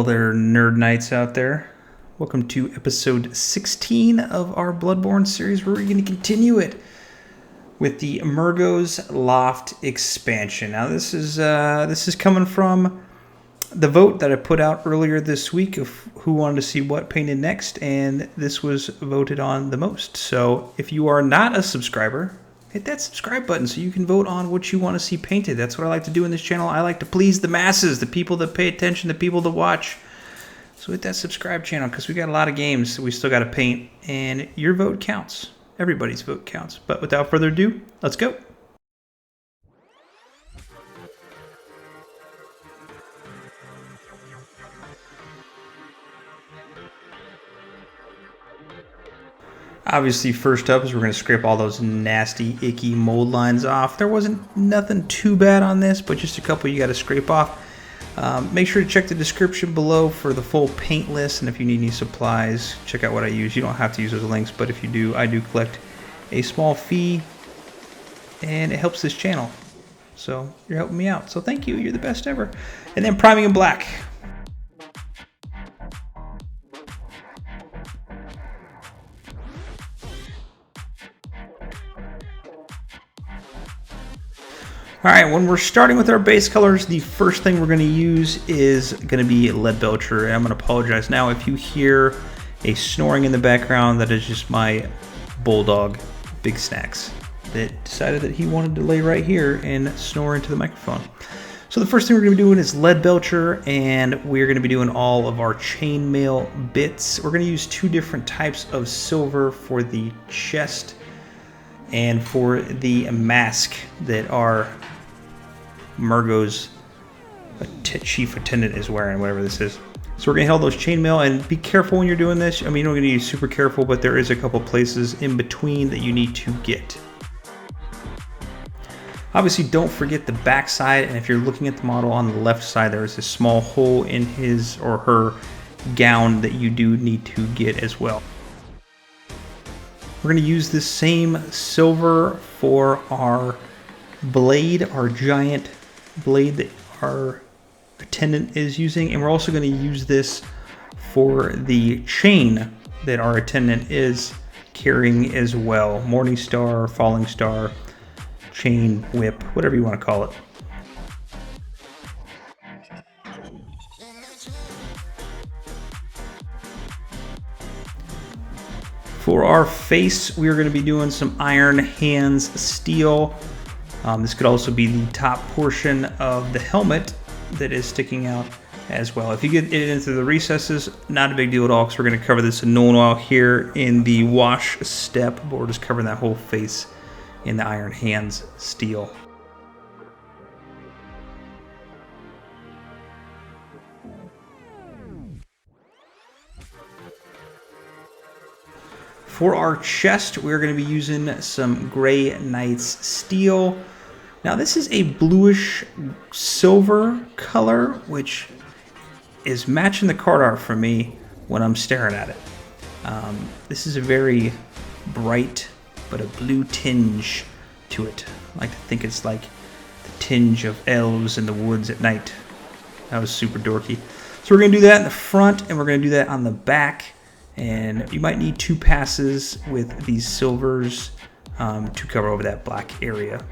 Well there, nerd knights out there. Welcome to episode 16 of our Bloodborne series, where we're going to continue it with the Mergo's Loft expansion. Now this is coming from the vote that I put out earlier this week of who wanted to see what painted next, and this was voted on the most. So if you are not a subscriber, hit that subscribe button so you can vote on what you want to see painted. That's what I like to do in this channel. I like to please the masses, the people that pay attention, the people that watch. So hit that subscribe channel, because we got a lot of games that we still got to paint, and your vote counts. Everybody's vote counts. But without further ado, let's go. Obviously, first up is we're going to scrape all those nasty, icky mold lines off. There wasn't nothing too bad on this, but just a couple you got to scrape off. Make sure to check the description below for the full paint list, and if you need any supplies, check out what I use. You don't have to use those links, but if you do, I do collect a small fee, and it helps this channel. So you're helping me out. So thank you. You're the best ever. And then priming in black. Alright, when we're starting with our base colors, the first thing we're going to use is going to be Leadbelcher. And I'm going to apologize now if you hear a snoring in the background. That is just my bulldog, Big Snacks, that decided that he wanted to lay right here and snore into the microphone. So the first thing we're going to be doing is Leadbelcher, and we're going to be doing all of our chainmail bits. We're going to use two different types of silver for the chest and for the mask that our Mergo's chief attendant is wearing, whatever this is. So we're going to hold those chainmail, and be careful when you're doing this. I mean, you're not going to be super careful, but there is a couple places in between that you need to get. Obviously, don't forget the back side, and if you're looking at the model on the left side, there is a small hole in his or her gown that you do need to get as well. We're going to use this same silver for our blade, our giant blade that our attendant is using, and we're also going to use this for the chain that our attendant is carrying as well. Morning Star, Falling Star, chain, whip, whatever you want to call it. For our face, we are going to be doing some Iron Hands steel. This could also be the top portion of the helmet that is sticking out as well. If you get it into the recesses, not a big deal at all, because we're going to cover this in Nulin Oil here in the wash step, but we're just covering that whole face in the Iron Hands steel. For our chest, we're going to be using some Grey Knight's steel. Now this is a bluish silver color, which is matching the card art for me when I'm staring at it. This is a very bright, but a blue tinge to it. I like to think it's like the tinge of elves in the woods at night. That was super dorky. So we're going to do that in the front, and we're going to do that on the back. And you might need two passes with these silvers to cover over that black area.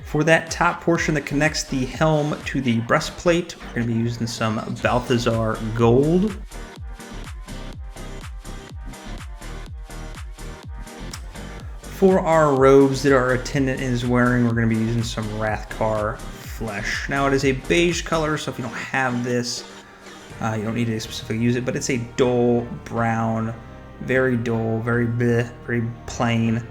For that top portion that connects the helm to the breastplate, we're going to be using some Balthasar Gold. For our robes that our attendant is wearing, we're going to be using some Rakarth Flesh. Now it is a beige color, so if you don't have this, you don't need to specifically use it, but it's a dull brown, very dull, very bleh, very plain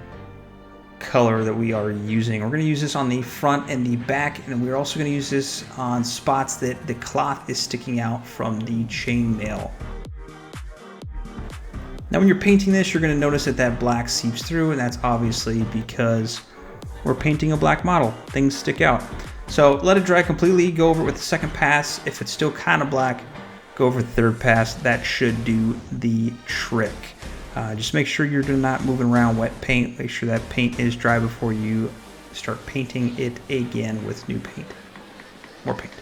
color that we are using. We're going to use this on the front and the back, and we're also going to use this on spots that the cloth is sticking out from the chainmail. Now when you're painting this, you're going to notice that that black seeps through, and that's obviously because we're painting a black model. Things stick out. So let it dry completely, go over it with the second pass. If it's still kind of black, go over the third pass. That should do the trick. Just make sure you're not moving around wet paint. Make sure that paint is dry before you start painting it again with new paint. more paint.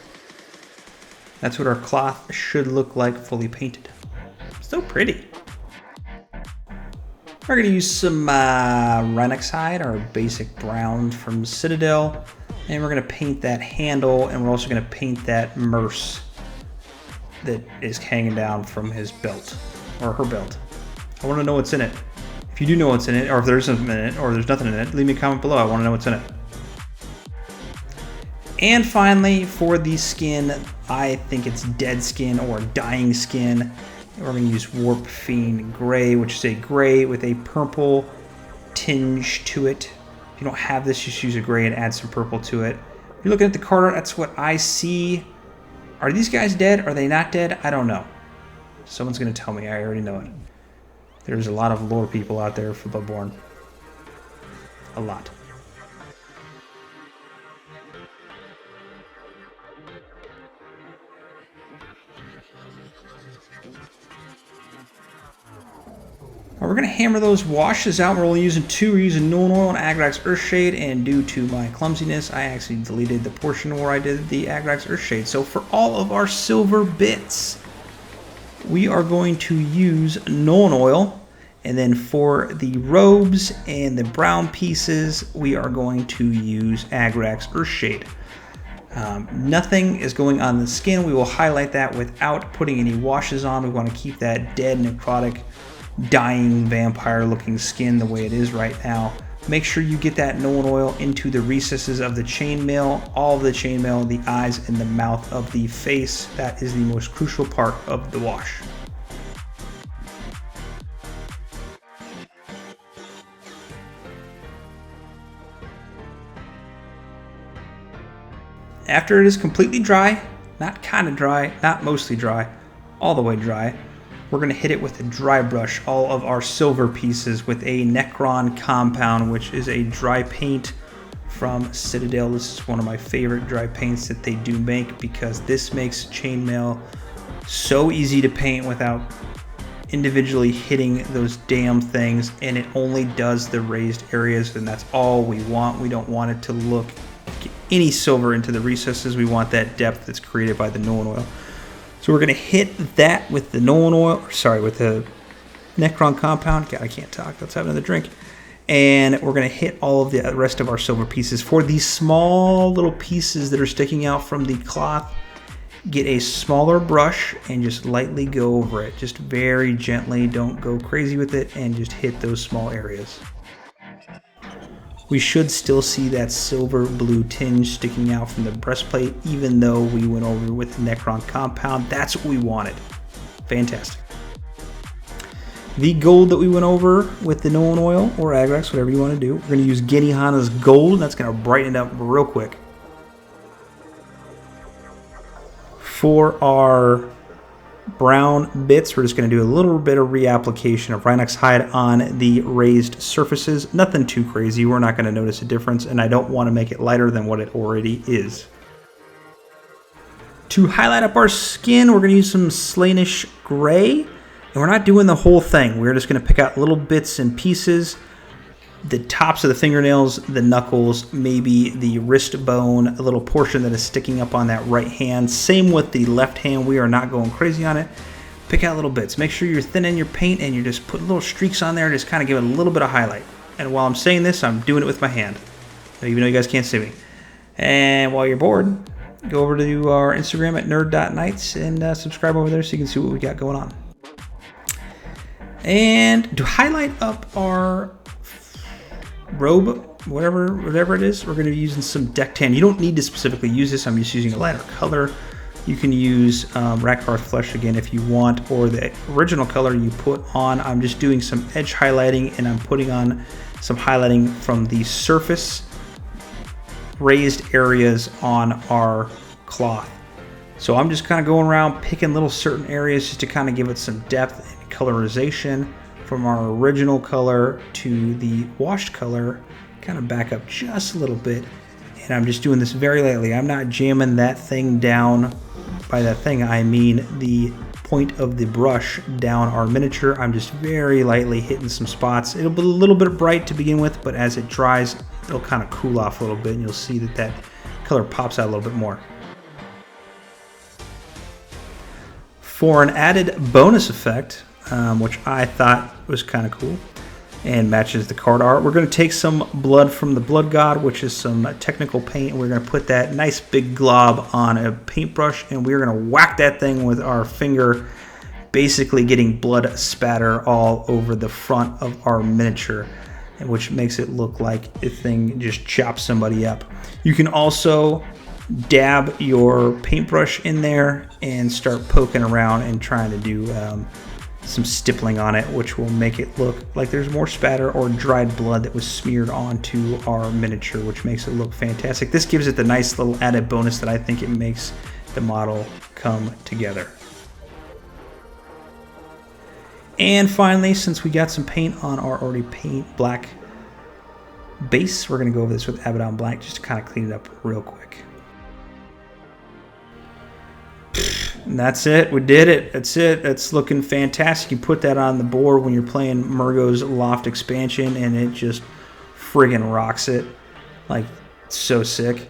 That's what our cloth should look like fully painted. So pretty. We're going to use some Rhinox Hide, our basic brown from Citadel. And we're going to paint that handle, and we're also going to paint that merce that is hanging down from his belt, or her belt. I want to know what's in it. If you do know what's in it, or if there's something in it, or there's nothing in it, leave me a comment below. I want to know what's in it. And finally, for the skin, I think it's dead skin or dying skin. We're going to use Warpfiend Grey, which is a gray with a purple tinge to it. If you don't have this, just use a gray and add some purple to it. If you're looking at the card art, that's what I see. Are these guys dead? Are they not dead? I don't know. Someone's going to tell me. I already know it. There's a lot of lore people out there for Bloodborne. A lot. We're going to hammer those washes out. We're only using 2. We're using Nulin Oil and Agrax Earthshade, and due to my clumsiness, I actually deleted the portion where I did the Agrax Earthshade. So for all of our silver bits, we are going to use Nulin Oil, and then for the robes and the brown pieces, we are going to use Agrax Earthshade. Nothing is going on the skin. We will highlight that without putting any washes on. We want to keep that dead, necrotic, dying vampire looking skin the way it is right now. Make sure you get that Nulin Oil into the recesses of the chainmail, all of the chainmail, the eyes, and the mouth of the face. That is the most crucial part of the wash. After it is completely dry, not kind of dry, not mostly dry, all the way dry, we're going to hit it with a dry brush, all of our silver pieces, with a Necron Compound, which is a dry paint from Citadel. This is one of my favorite dry paints that they do make, because this makes chainmail so easy to paint without individually hitting those damn things, and it only does the raised areas, and that's all we want. We don't want it to look any silver into the recesses. We want that depth that's created by the Nulin Oil. So we're going to hit that with the Nulin Oil, with the Necron Compound. God, I can't talk. Let's have another drink. And we're going to hit all of the rest of our silver pieces. For these small little pieces that are sticking out from the cloth, get a smaller brush and just lightly go over it. Just very gently. Don't go crazy with it, and just hit those small areas. We should still see that silver blue tinge sticking out from the breastplate, even though we went over with the Necron Compound. That's what we wanted. Fantastic. The gold that we went over with the Nulin Oil, or Agrax, whatever you want to do, we're going to use Gehenna's gold. That's going to brighten it up real quick. For our brown bits, we're just going to do a little bit of reapplication of Rhinox Hide on the raised surfaces. Nothing too crazy. We're not going to notice a difference, and I don't want to make it lighter than what it already is. To highlight up our skin, we're going to use some Slaanesh Grey, and we're not doing the whole thing. We're just going to pick out little bits and pieces. The tops of the fingernails, the knuckles, maybe the wrist bone, a little portion that is sticking up on that right hand. Same with the left hand. We are not going crazy on it. Pick out little bits. Make sure you're thinning your paint, and you're just putting little streaks on there, just kind of give it a little bit of highlight. And while I'm saying this, I'm doing it with my hand, even though you guys can't see me. And while you're bored, go over to our Instagram at nerd.nights and subscribe over there so you can see what we got going on. And to highlight up our robe, whatever it is, we're going to be using some deck tan. You don't need to specifically use this. I'm just using a lighter color. You can use Rakarth Flesh again if you want, or the original color you put on. I'm just doing some edge highlighting, and I'm putting on some highlighting from the surface raised areas on our cloth. So I'm just kind of going around picking little certain areas just to kind of give it some depth and colorization. From our original color to the washed color, kind of back up just a little bit, and I'm just doing this very lightly. I'm not jamming that thing down. By that thing, I mean the point of the brush down our miniature. I'm just very lightly hitting some spots. It'll be a little bit bright to begin with, but as it dries, it'll kind of cool off a little bit, and you'll see that that color pops out a little bit more. For an added bonus effect, which I thought was kind of cool and matches the card art, we're going to take some blood from the Blood God, which is some technical paint, and we're going to put that nice big glob on a paintbrush, and we're going to whack that thing with our finger, basically getting blood spatter all over the front of our miniature, which makes it look like the thing just chops somebody up. You can also dab your paintbrush in there and start poking around and trying to do some stippling on it, which will make it look like there's more spatter or dried blood that was smeared onto our miniature, which makes it look fantastic. This gives it the nice little added bonus that I think it makes the model come together. And finally, since we got some paint on our already paint black base, we're going to go over this with Abaddon Black just to kind of clean it up real quick. And that's it. We did it. That's it. That's looking fantastic. You put that on the board when you're playing Mergo's Loft expansion, and it just friggin' rocks it. Like, so sick.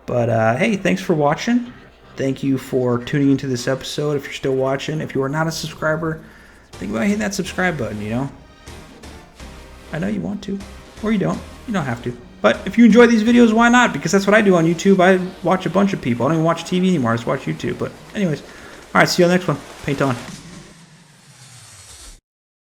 But, hey, thanks for watching. Thank you for tuning into this episode. If you're still watching, if you are not a subscriber, think about hitting that subscribe button, you know? I know you want to, or you don't. You don't have to. But if you enjoy these videos, why not? Because that's what I do on YouTube. I watch a bunch of people. I don't even watch TV anymore. I just watch YouTube. But anyways, all right, see you on the next one. Paint on.